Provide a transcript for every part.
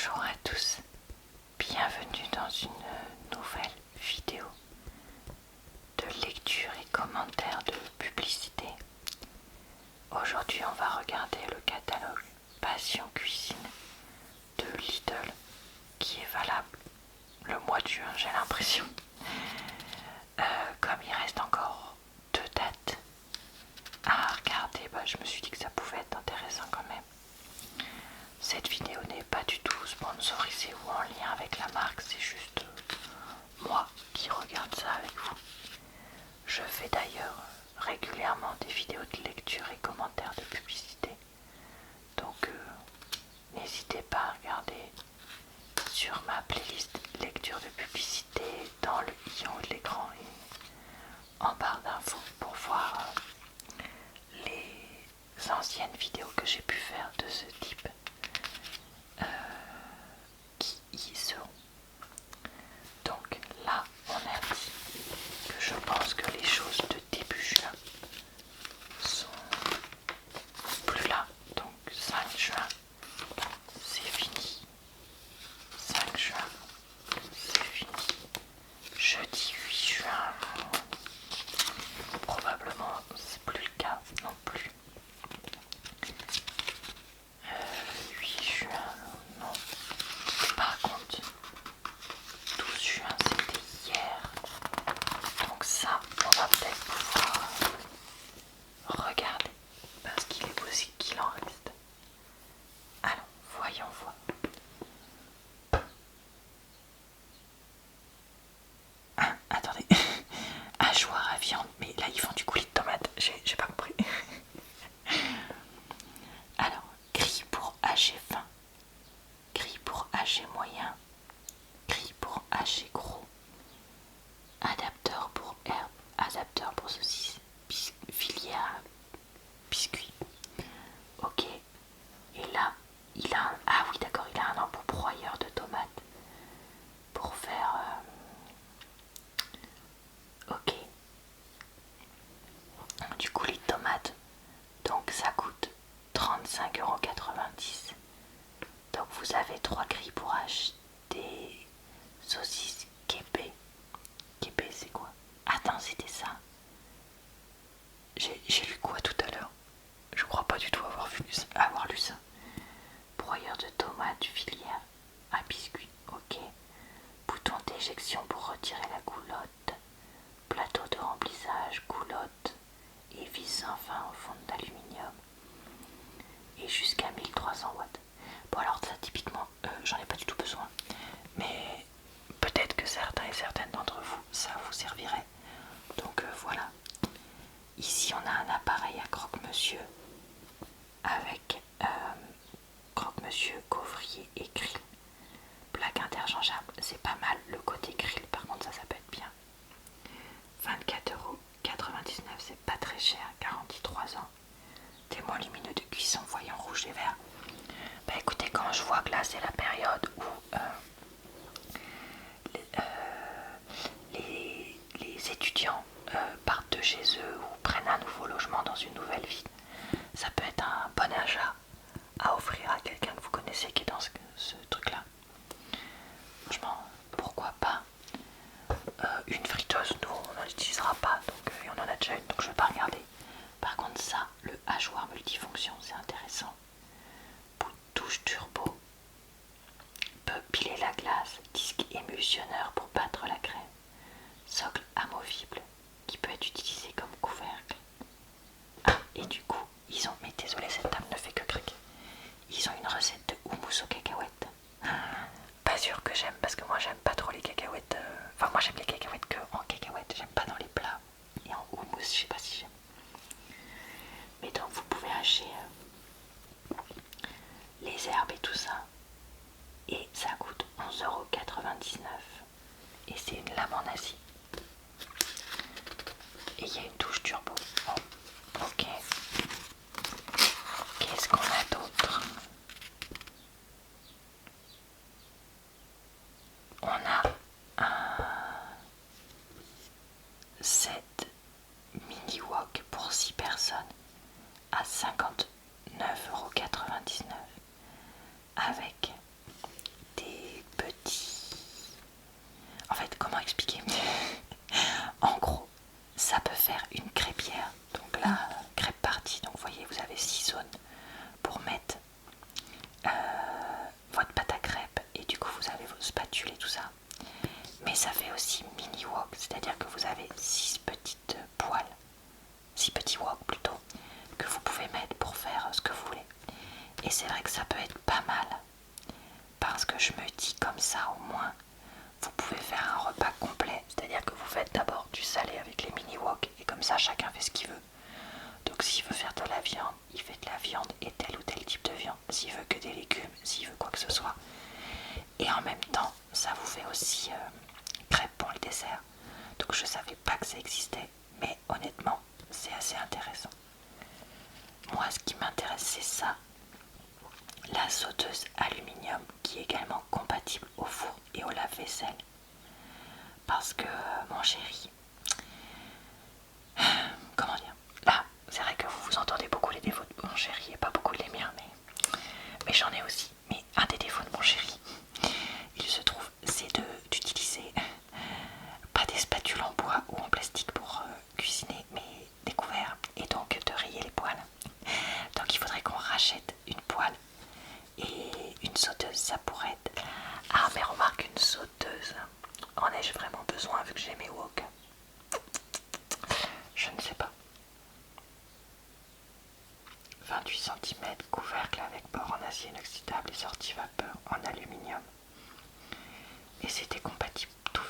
Bonjour à tous, bienvenue dans une nouvelle vidéo de lecture et commentaires de publicité. Aujourd'hui on va regarder le catalogue Passion Cuisine de Lidl qui est valable le mois de juin, j'ai l'impression. Comme il reste encore 2 dates à regarder, je me suis dit que ça pouvait être intéressant quand même. Cette vidéo n'est pas du tout sponsorisée ou en lien avec la marque, c'est juste moi qui regarde ça avec vous. Je fais d'ailleurs régulièrement des vidéos de lecture et commentaires de publicité, donc n'hésitez pas à regarder sur ma playlist lecture de publicité dans le i en haut de l'écran et en barre d'infos pour voir les anciennes vidéos que j'ai pu faire de ce type qui y seront. Donc là on a dit que je pense que les choses de début juin sont plus là. Donc 5 juin c'est fini, 5 juin c'est fini, jeudi 8 juin probablement c'est plus le cas non plus. 8 juin non, par contre 12 juin c'était hier, donc ça on va peut-être pouvoir regarder parce qu'il est possible qu'il en reste. Alors voyons voir. Ah, attendez, hachoir à viande, mais là ils font du coulis de tomate, j'ai pas compris. Alors, grille pour hacher fin, grille pour hacher moyen, grille pour hacher gros, adapteur pour herbe, adapteur pour saucisse, filière biscuit. Ok, et là il a un... Ah oui d'accord, il a un embout broyeur de tomates pour faire... Ok, du coulis de tomates, donc ça coûte 35,90 €. Donc vous avez 3 grilles pour acheter saucisses Kébé. Kébé c'est quoi? Attends, c'était ça. J'ai lu quoi tout à l'heure? Je crois pas du tout avoir lu ça. Broyeur de tomates, filière à biscuit, ok. Bouton d'éjection pour retirer la goulotte. Plateau de remplissage, goulotte et vis sans fin en fonte d'aluminium. Et jusqu'à 1300 watts. Bon alors ça typiquement, j'en ai pas du tout besoin. Mais peut-être que certains et certaines d'entre vous, ça vous servirait. Donc voilà. Ici on a un appareil à croque-monsieur avec croque-monsieur, gaufrier et grill. Plaque interchangeable, c'est pas mal. Le côté grill par contre ça peut être bien. 24,99 €, c'est pas très cher, garantie 3 ans. Témoin lumineux de cuisson, voyant rouge et vert. Bah écoutez, quand je vois que là c'est la période où les étudiants partent de chez eux ou prennent un nouveau logement dans une nouvelle ville, ça peut être un bon achat à offrir à quelqu'un que vous connaissez qui est dans ce truc là. Franchement, pourquoi pas. Une friteuse, nous on n'en utilisera pas, donc on en a déjà une, donc je vais pas regarder. Par contre ça, le hachoir multifonction, c'est intéressant. Touche turbo, peut piler la glace, disque émulsionneur pour battre la crème, socle amovible qui peut être utilisé comme couvercle. Ah, et du coup ils ont, mais désolé cette table ne fait que craquer, ils ont une recette de houmous aux cacahuètes. Pas sûr que j'aime parce que moi j'aime pas trop les cacahuètes. Enfin moi j'aime les cacahuètes que en cacahuètes, j'aime pas dans les plats. Et en houmous je sais pas si j'aime. Mais donc vous pouvez hacher les herbes et tout ça. Et ça coûte 11,99 €. Et c'est une lame en acier. Et il y a une touche turbo. Oh, ok. Qu'est-ce qu'on a d'autre? On a un set mini wok pour 6 personnes à 59,99 € avec ça fait aussi mini wok, c'est-à-dire que vous avez 6 petites poêles, 6 petits wok plutôt, que vous pouvez mettre pour faire ce que vous voulez. Et c'est vrai que ça peut être pas mal, parce que je me dis comme ça au moins, vous pouvez faire un repas complet, c'est-à-dire que vous faites d'abord du salé avec les mini wok, et comme ça chacun fait ce qu'il veut. Donc s'il veut faire de la viande, il fait de la viande et tel ou tel type de viande. S'il veut que des légumes, s'il veut quoi que ce soit. Et en même temps, ça vous fait aussi crêpes pour le dessert. Donc je savais pas que ça existait, mais honnêtement, c'est assez intéressant. Moi, ce qui m'intéresse, c'est ça. La sauteuse aluminium qui est également compatible au four et au lave-vaisselle. Parce que mon chéri, comment dire, là, c'est vrai que vous entendez beaucoup les défauts de mon chéri et pas beaucoup les miens, mais j'en ai aussi. Mais un des défauts de mon chéri, il se trouve, c'est d'utiliser pas des spatules en bois ou en plastique pour cuisiner, mais des couverts, et donc de rayer les poêles. Donc il faudrait qu'on rachète une poêle et une sauteuse, ça pourrait être... Ah mais remarque, une sauteuse, en ai-je vraiment besoin vu que j'ai mes wok? Je ne sais pas. 28 cm, couvercle avec bord en acier inoxydable et sortie vapeur en aluminium. Et c'était compatible tout.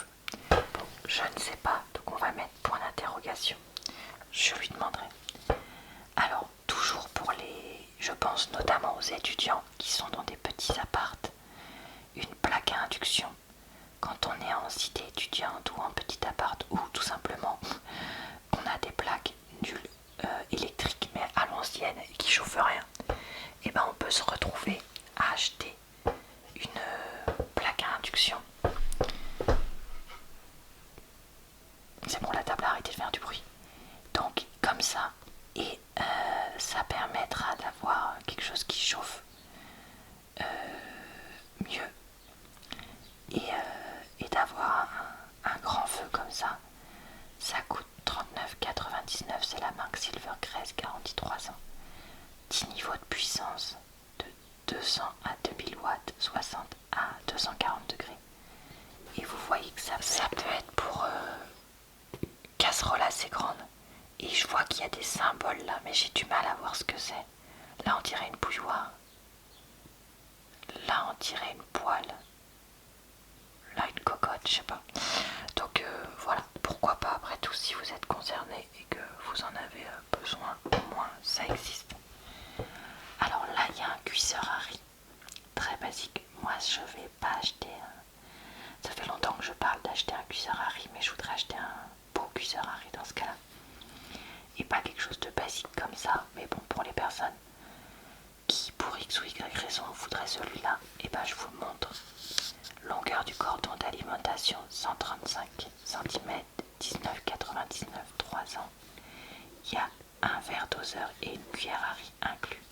Bon, je ne sais pas, donc on va mettre point d'interrogation. Je lui demanderai. Alors, toujours pour les... Je pense notamment aux étudiants qui sont dans des petits appartes, une plaque à induction. Quand on est en cité étudiante ou en petit appart, ou tout simplement on a des plaques nulles électriques mais à l'ancienne et qui chauffent rien, et ben on peut se retrouver à acheter une plaque à induction. C'est bon, la table a arrêté de faire du bruit. Donc comme ça, et ça permettra d'avoir quelque chose qui chauffe mieux et d'avoir un grand feu comme ça. Ça coûte 39,99€, c'est la marque Silvercrest, garantie 3 ans. 10 niveaux de puissance de 200 à 2000 watts, 60 à 240 degrés. Et vous voyez que ça peut être pour casserole assez grande. Et je vois qu'il y a des symboles là, mais j'ai du mal à voir ce que c'est. Là on dirait une bouilloire. Là on dirait une poêle. Là une cocotte, je sais pas. Donc voilà, pourquoi pas après tout, si vous êtes concerné et que vous en avez besoin, au moins ça existe. Alors là il y a un cuisseur à riz, très basique. Moi je vais pas acheter ça fait longtemps que je parle d'acheter un cuisseur à riz, mais je voudrais acheter un beau cuisseur à riz dans ce cas-là. Et pas quelque chose de basique comme ça, mais bon, pour les personnes qui pour X ou Y raison voudraient celui-là, et ben je vous le montre. Longueur du cordon d'alimentation 135 cm, 19,99€, 3 ans. Il y a un verre doseur et une cuillère à riz inclus.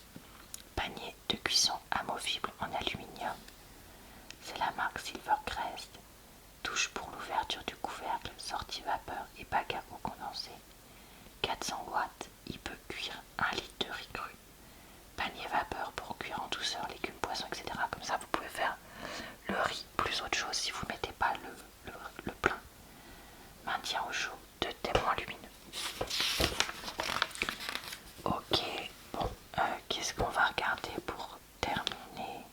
Panier de cuisson amovible en aluminium. C'est la marque Silvercrest. Touche pour l'ouverture du couvercle, sortie vapeur et bac à eau condensée. 400 watts, il peut cuire 1 litre de riz cru. Panier vapeur pour cuire en douceur légumes, poissons, etc. Comme ça vous pouvez faire le riz plus autre chose si vous ne mettez pas le plein. Maintien au chaud, 2 témoins lumineux. Ok, bon, qu'est-ce qu'on va regarder pour terminer?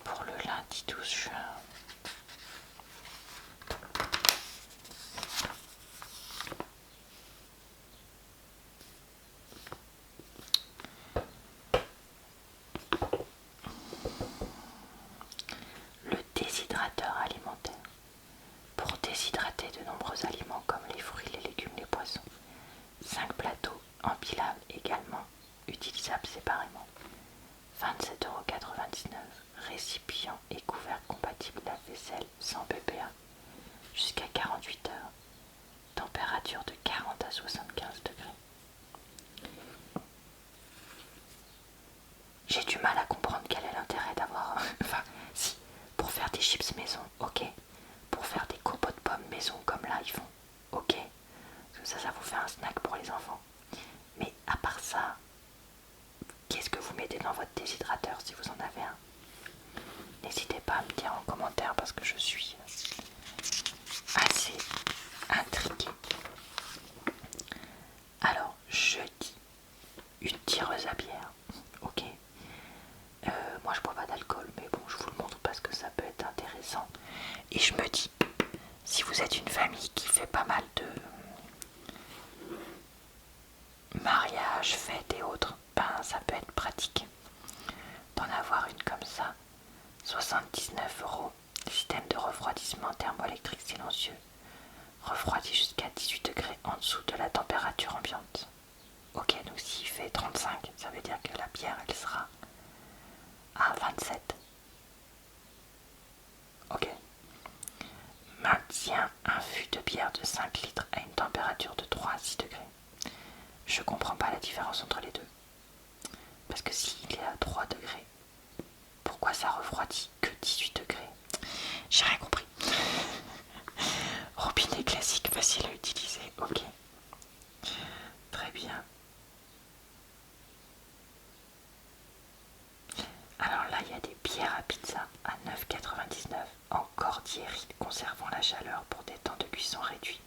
Pour le lundi 12 juin. Le déshydrateur alimentaire. Pour déshydrater de nombreux aliments comme les fruits, les légumes, les poissons. 5 plateaux empilables également, utilisables séparément. 27,99€. Récipient et couvercle compatible lave-vaisselle sans BPA. Jusqu'à 48 heures. Température de 40 à 75 degrés. J'ai du mal à comprendre quel est l'intérêt d'avoir... Enfin, si, pour faire des chips maison, ok. Pour faire des compotes de pommes maison comme là ils font, ok. Parce que ça vous fait un snack pour les enfants. Mais à part ça, qu'est-ce que vous mettez dans votre déshydrateur si vous en approches fêtes et autres, ben ça peut être pratique d'en avoir une comme ça. 79 €. Système de refroidissement thermoélectrique silencieux. Refroidit jusqu'à 18 degrés en dessous de la température ambiante. Ok, donc s'il fait 35, ça veut dire que la bière elle sera à 27. Ok. Maintient un fût de bière de 5 litres à une température de 3 à 6 degrés. Je comprends pas la différence entre les deux. Parce que s'il est à 3 degrés, pourquoi ça refroidit que 18 degrés? J'ai rien compris. Robinet classique, facile à utiliser. Ok. Très bien. Alors là, il y a des bières à pizza à 9,99 € en cordierite conservant la chaleur pour des temps de cuisson réduits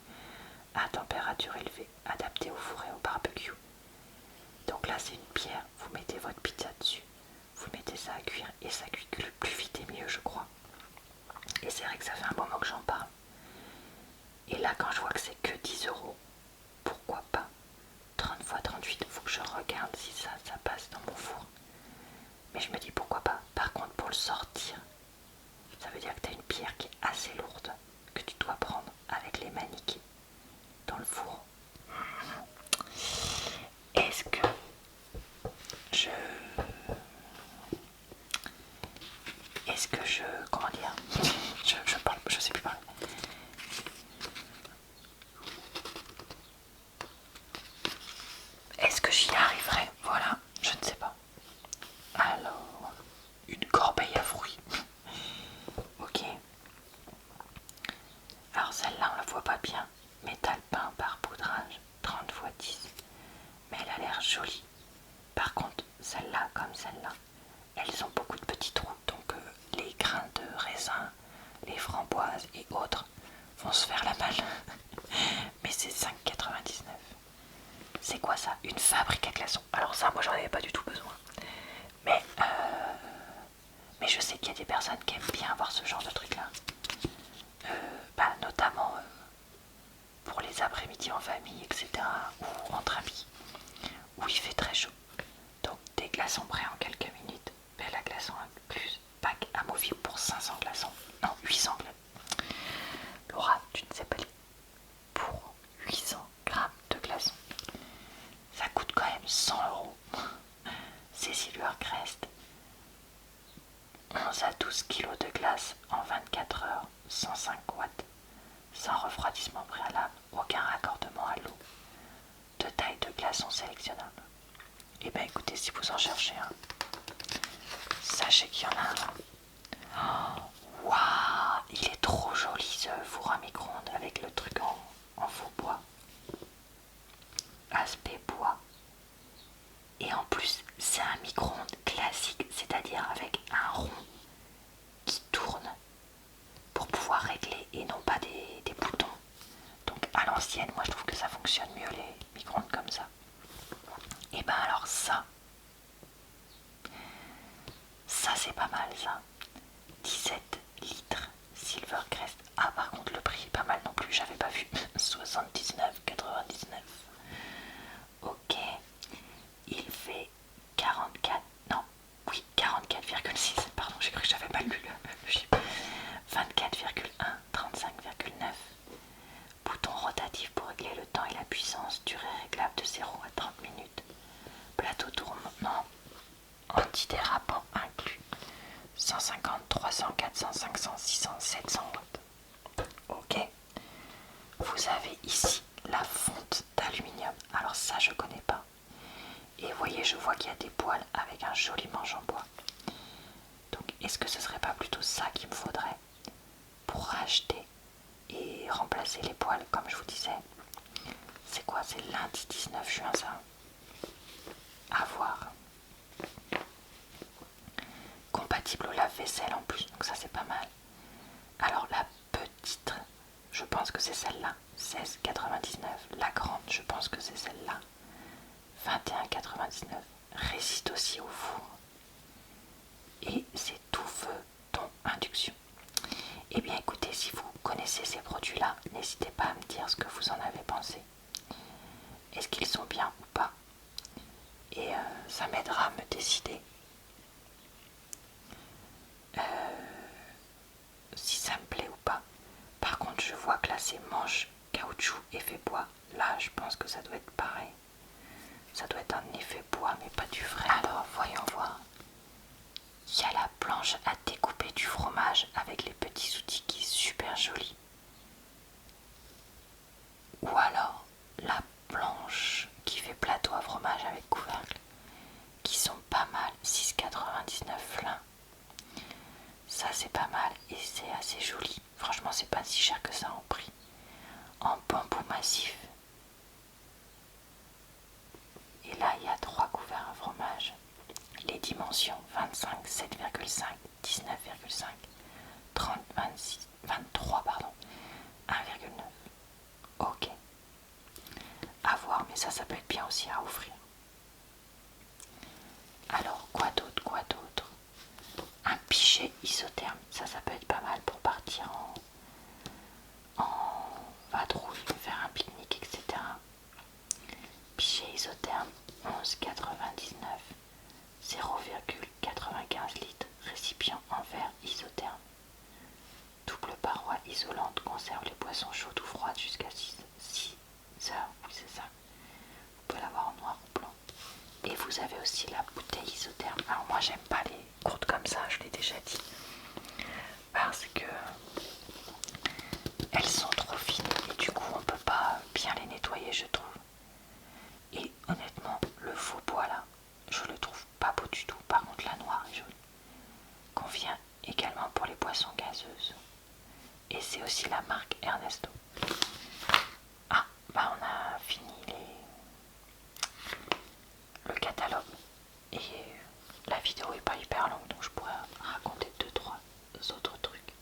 à température élevée, adaptée au four et au barbecue. Donc là, c'est une bière, vous mettez votre pizza dessus, vous mettez ça à cuire et ça cuit plus vite et mieux, je crois. Et c'est vrai que ça fait un moment que j'en parle. Et là, quand je vois que c'est que 10 €, pourquoi pas 30 x 38, il faut que je regarde si ça passe dans mon four. Mais je me dis pourquoi pas. Par contre, pour le sortir, ça veut dire que tu as une bière qui est assez lourde, que tu dois prendre avec les maniques dans le four. Est-ce que je... Comment dire, je parle, je sais plus parler. Est-ce que j'y arriverai? Voilà, je ne sais pas. Alors, une corbeille à fruits. Ok. Alors celle-là, on la voit pas bien. Métal peint par poudrage, 30 x 10. Mais elle a l'air jolie. Par contre, celle-là, comme celle-là, elles ont beaucoup de petits trous. Donc les grains de raisin, les framboises et autres vont se faire la malle. Mais c'est 5,99 €. C'est quoi ça? Une fabrique à glaçons. Alors ça, moi j'en avais pas du tout besoin. Mais je sais qu'il y a des personnes qui aiment bien avoir ce genre de truc là. Notamment pour les après-midi en famille, etc. Ou entre amis, où il fait très chaud. Donc des glaçons prêts en quelques minutes. Belle à glaçons plus pack amovible pour 500 glaçons. Non, 800 glaçons. Laura, tu ne sais pas lire. Pour 800 grammes de glaçons. Ça coûte quand même 100 €. C'est Silvercrest. 11 à 12 kg de glace en 24 heures, 105 watts, sans refroidissement préalable, aucun raccordement à l'eau, de taille de glaçons sélectionnable. Et bien écoutez, si vous en cherchez un, sachez qu'il y en a un. Waouh, il est trop joli ce four à micro-ondes avec le truc en faux bois. Aspect bois. Et en plus, c'est un micro-ondes classique, c'est-à-dire avec un rond qui tourne pour pouvoir régler et non pas des boutons. Donc à l'ancienne, moi je trouve que ça fonctionne mieux les micro-ondes comme ça. Et ben alors ça c'est pas mal ça. 17 litres Silvercrest. Ah par contre le prix est pas mal non plus, j'avais pas vu. 79,99. Ok. Il fait 44. Non, oui, 44,6. Pardon, j'ai cru que j'avais mal lu le chiffre. 24,1, 35,9. Bouton rotatif pour régler le temps et la puissance. Durée réglable de 0 à 30 minutes. Plateau tournant antidérapant inclus. 150, 300, 400, 500, 600, 700 watts. Ok. Vous avez ici la fonte d'aluminium. Alors ça, je connais pas. Et vous voyez, je vois qu'il y a des poils avec un joli manche en bois. Donc, est-ce que ce serait pas plutôt ça qu'il me faudrait pour racheter et remplacer les poils, comme je vous disais? C'est quoi? C'est lundi 19 juin, ça? À voir. Compatible au lave-vaisselle en plus, donc ça c'est pas mal. Alors la petite, je pense que c'est celle-là, 16,99. La grande, je pense que c'est celle-là, 21,99. Résiste aussi au four. Et c'est tout feu, ton induction. Et bien écoutez, si vous connaissez ces produits-là, n'hésitez pas à me dire ce que vous en avez pensé. Est-ce qu'ils sont bien ou pas? ça m'aidera à me décider si ça me plaît ou pas. Par contre, je vois que là c'est manche, caoutchouc, effet bois. Là, je pense que ça doit être pareil. Ça doit être un effet bois, mais pas du vrai. Alors, voyons voir. Il y a la planche à découper du fromage avec les petits outils qui est super jolie. Ou alors la planche qui fait plateau à fromage avec couvercle, qui sont pas mal, 6,99 l'un. Ça c'est pas mal et c'est assez joli. Franchement c'est pas si cher que ça en prix. En bambou massif. Et là il y a 3 couverts à fromage. Les dimensions 25, 7,5, 19,5, 30, 26, 23 pardon, 1,9. Ok. À voir, mais ça peut être bien aussi à offrir. Alors, quoi d'autre, quoi d'autre? Un pichet isotherme, ça peut être pas mal pour partir en vadrouille, faire un pique-nique, etc. Pichet isotherme, 11,99, 0,95 litres, récipient en verre isotherme. Double paroi isolante, conserve les boissons chaudes ou froides jusqu'à 6 heures, oui c'est ça. Vous pouvez l'avoir en noir ou blanc. Et vous avez aussi la bouteille isotherme. Alors moi j'aime pas les courtes comme ça, je l'ai déjà dit. Parce que elles sont trop fines et du coup on peut pas bien les nettoyer je trouve. Et honnêtement le faux bois là, je le trouve pas beau du tout. Par contre la noire est jolie. Convient également pour les boissons gazeuses. Et c'est aussi la marque Ernesto. Ah bah on a fini le catalogue. Et la vidéo est pas hyper longue donc je pourrais raconter 2-3 autres trucs.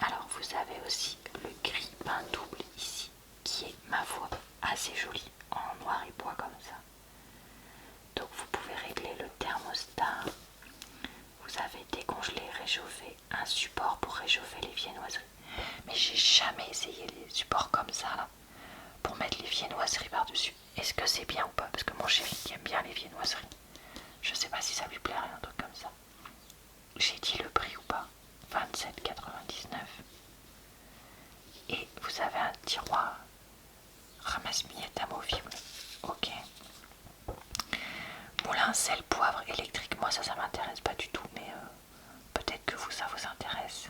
Alors vous avez aussi le gris peint double ici qui est ma foi assez joli en noir et bois comme ça. Donc vous pouvez régler le thermostat. Vous avez décongelé, réchauffé, un support pour réchauffer les viennoiseries. Mais j'ai jamais essayé les supports comme ça là pour mettre les viennoiseries par dessus. Est-ce que c'est bien ou pas? Parce que mon chéri qui aime bien les viennoiseries, je sais pas si ça lui plairait un truc comme ça. J'ai dit le prix ou pas? 27,99. Et vous avez un tiroir ramasse-miettes amovible. Ok. Moulin sel poivre électrique. Moi ça m'intéresse pas du tout, mais peut-être que ça vous intéresse.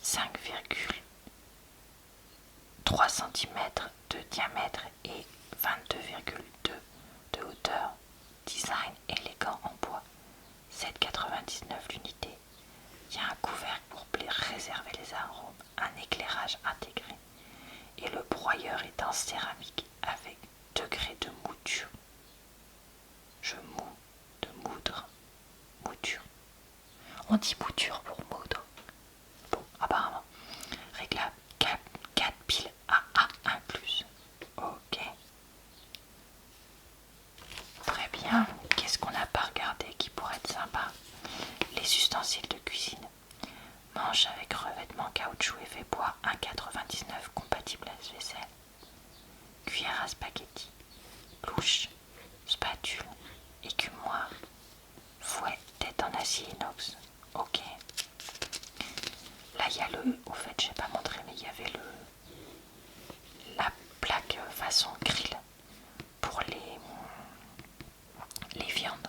5,3 cm de diamètre et 22,2 de hauteur. Design élégant en bois. 7,99 l'unité. Il y a un couvercle pour réserver les arômes, un éclairage intégré. Et le broyeur est en céramique avec degré de mouture. Je moue de moudre. Mouture. On dit mouture pour moudre. Bon, apparemment. Réglable 4 piles AA incluses. Ok. Très bien. Qu'est-ce qu'on n'a pas regardé qui pourrait être sympa? Les ustensiles de cuisine. Manche avec revêtement caoutchouc effet bois 1,99 compatible lave-vaisselle. Cuillère à spaghetti. Louche. Spatule. Écumoire. Fouet tête en acier inox. Ok. Là il y a au fait je n'ai pas montré mais il y avait la plaque façon grill pour les viandes.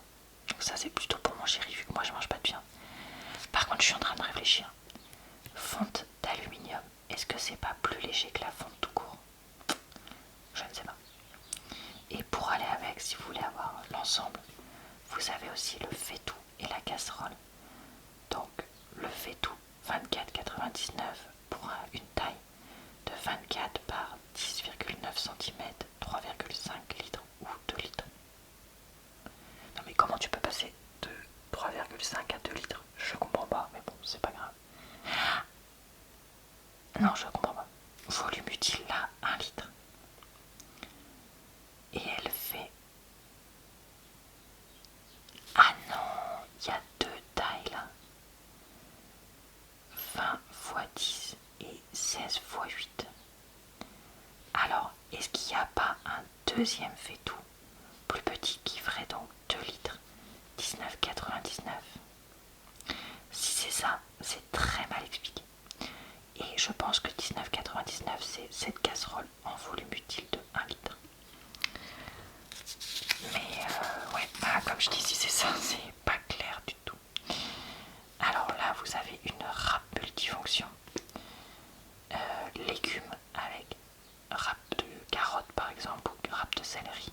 Donc ça c'est plutôt pour mon chéri vu que moi je mange pas de viande. Par contre je suis en train de réfléchir. Fonte d'aluminium, est-ce que c'est pas plus léger que la fonte tout court? Je ne sais pas. Et pour aller avec, si vous voulez avoir l'ensemble, vous avez aussi le faitout et la casserole. Donc le faitout 24,99 pour une taille de 24 par 10,9 cm, 3,5 litres ou 2 litres. Non mais comment tu peux passer de 3,5 à 2 litres? Je comprends pas, mais bon, c'est pas grave. Non, je comprends pas. Volume utile là, 1 litre. Et elle fait... Ah non, il y a 2 tailles là. 20 x 10 et 16 x 8. Alors, est-ce qu'il n'y a pas un deuxième faitout plus petit qui c'est cette casserole en volume utile de 1 litre. Mais ouais, bah, comme je dis, si c'est ça, c'est pas clair du tout. Alors là, vous avez une râpe multifonction. Légumes avec râpe de carottes par exemple, ou râpe de céleri.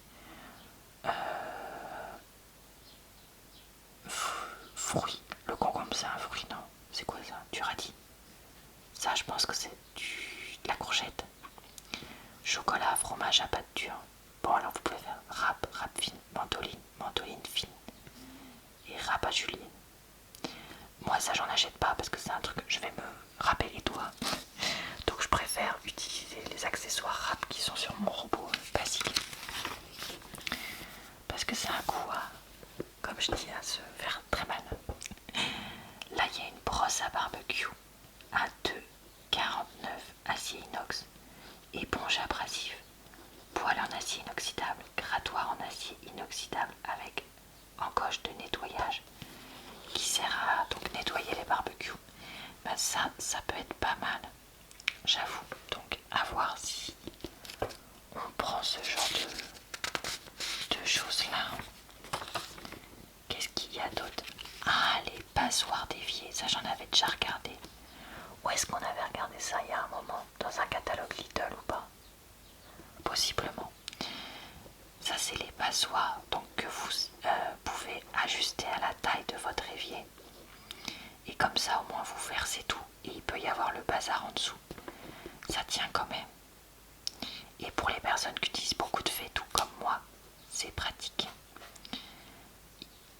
Fruits. Le concombre, c'est un fruit, non? C'est quoi ça? Du radis. Ça, je pense que c'est de la courgette. Chocolat, fromage à pâte dure. Bon, alors vous pouvez faire râpe fine, mandoline fine et râpe à julienne. Moi, ça, j'en achète pas parce que c'est un truc que je vais me râper les doigts. Donc, je préfère utiliser les accessoires râpe qui sont sur mon robot basique. Parce que c'est un goût, comme je dis, à se faire très mal. Là, il y a une brosse à barbecue à 2,49 acier inox, éponge abrasive, poêle en acier inoxydable, grattoir en acier inoxydable avec encoche de nettoyage qui sert à donc nettoyer les barbecues. Ben ça peut être pas mal, j'avoue. Donc à voir si on prend ce genre de choses là. Qu'est-ce qu'il y a d'autre? Ah, les passoires d'évier, ça j'en avais déjà regardé. Où est-ce qu'on avait regardé ça il y a un moment? Dans un catalogue Lidl ou pas? Possiblement. Ça c'est les passoires donc que vous pouvez ajuster à la taille de votre évier. Et comme ça au moins vous versez tout et il peut y avoir le bazar en dessous. Ça tient quand même. Et pour les personnes qui utilisent beaucoup de faitout comme moi, c'est pratique.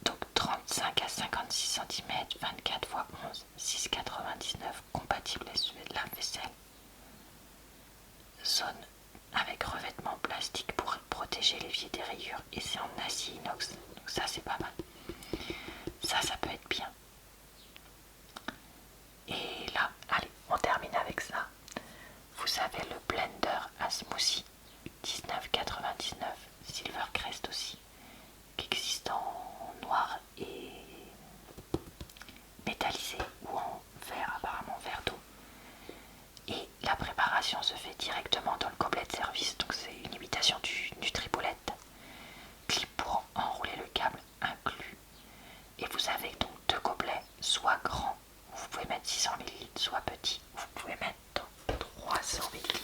Donc 35 à 56 cm, 24 x 11, 6,99, compatible lave-vaisselle. Zone avec revêtement plastique pour protéger l'évier des rayures et c'est en acier inox. Donc ça c'est pas mal. Ça peut être bien. Et là, allez, on termine avec ça. Vous avez le blender à smoothie 19,99 Silvercrest aussi, qui existe en noir et métallisé ou en verre, apparemment verre d'eau. Et la préparation se fait directement dans le gobelet de service, donc c'est une imitation du Nutribullet. Clip pour enrouler le câble inclus. Et vous avez donc deux gobelets, soit grands, où vous pouvez mettre 600 ml, soit petits, où vous pouvez mettre 300 ml.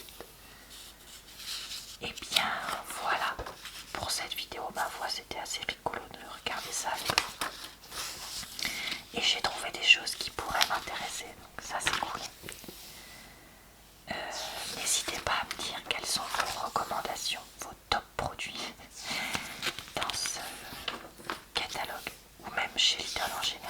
Et bien voilà, pour cette vidéo, ma foi, c'était assez rigolo de regarder ça avec vous. Et j'ai trouvé des choses qui pourraient m'intéresser, donc ça c'est cool. N'hésitez pas à me dire quelles sont vos recommandations, vos top produits dans ce catalogue, ou même chez Lidl en général.